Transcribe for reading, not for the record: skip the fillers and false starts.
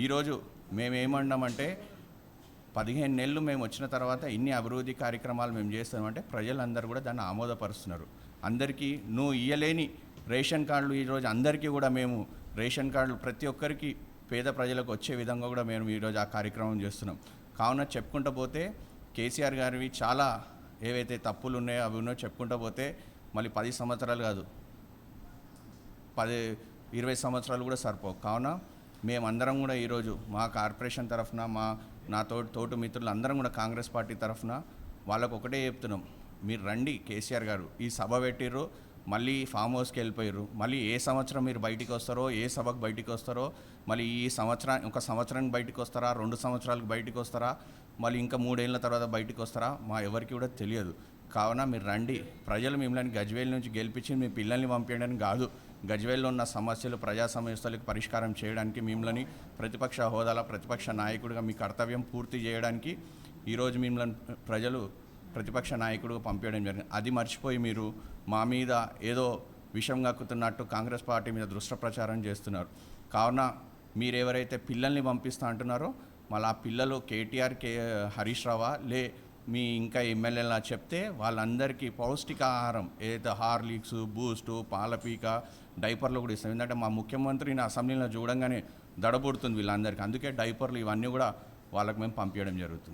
ఈరోజు మేమేమన్నామంటే 15 నెలలు మేము వచ్చిన తర్వాత ఇన్ని అభివృద్ధి కార్యక్రమాలు మేము చేస్తామంటే ప్రజలందరూ కూడా దాన్ని ఆమోదపరుస్తున్నారు. అందరికీ నువ్వు ఇయ్యలేని రేషన్ కార్డులు ఈరోజు అందరికీ కూడా మేము రేషన్ కార్డులు ప్రతి ఒక్కరికి పేద ప్రజలకు వచ్చే విధంగా కూడా మేము ఈరోజు ఆ కార్యక్రమం చేస్తున్నాం. కావున చెప్పుకుంటూ పోతే కేసీఆర్ గారివి చాలా ఏవైతే తప్పులు ఉన్నాయో అవి ఉన్నాయో చెప్పుకుంటూ పోతే మళ్ళీ 10 సంవత్సరాలు కాదు 20 సంవత్సరాలు కూడా సరిపోవు. కావున మేమందరం కూడా ఈరోజు మా కార్పొరేషన్ తరఫున నా తోటి మిత్రులు అందరం కూడా కాంగ్రెస్ పార్టీ తరఫున వాళ్ళకు ఒకటే చెప్తున్నాం, మీరు రండి. కేసీఆర్ గారు ఈ సభ పెట్టిర్రు, మళ్ళీ ఫామ్ హౌస్కి వెళ్ళిపోయారు. మళ్ళీ ఏ సంవత్సరం మీరు బయటికి వస్తారో, ఏ సభకు బయటికి వస్తారో, మళ్ళీ ఈ ఒక సంవత్సరానికి బయటికి వస్తారా, 2 సంవత్సరాలకు బయటికి వస్తారా, మళ్ళీ ఇంకా 3 ఏళ్ళ తర్వాత బయటికి వస్తారా, మా ఎవరికి కూడా తెలియదు. కావున మీరు రండి. ప్రజలు మిమ్మల్ని గజ్వేల్ నుంచి గెలిపించి మీ పిల్లల్ని పంపించడానికి కాదు, గజ్వేల్లో ఉన్న సమస్యలు ప్రజా సమస్యలకు పరిష్కారం చేయడానికి మిమ్మల్ని ప్రతిపక్ష హోదాలో ప్రతిపక్ష నాయకుడిగా మీ కర్తవ్యం పూర్తి చేయడానికి ఈరోజు మిమ్మల్ని ప్రజలు ప్రతిపక్ష నాయకుడిగా పంపించడం జరిగింది. అది మర్చిపోయి మీరు మా మీద ఏదో విషం కక్కుతున్నట్టు కాంగ్రెస్ పార్టీ మీద దుష్ప్రచారం చేస్తున్నారు. కావున మీరు ఎవరైతే పిల్లల్ని పంపిస్తా అంటున్నారో మళ్ళీ ఆ పిల్లలు కేటీఆర్ హరీష్ రావా మీ ఇంకా ఎమ్మెల్యేలా చెప్తే వాళ్ళందరికీ పౌష్టికాహారం ఏదైతే హార్లిక్స్, బూస్టు, పాలపీక, డైపర్లు కూడా ఇస్తాం. ఎందుకంటే మా ముఖ్యమంత్రిని అసెంబ్లీలో చూడంగానే దడబుడుతుంది వీళ్ళందరికీ. అందుకే డైపర్లు ఇవన్నీ కూడా వాళ్ళకి మేము పంపించడం జరుగుతుంది.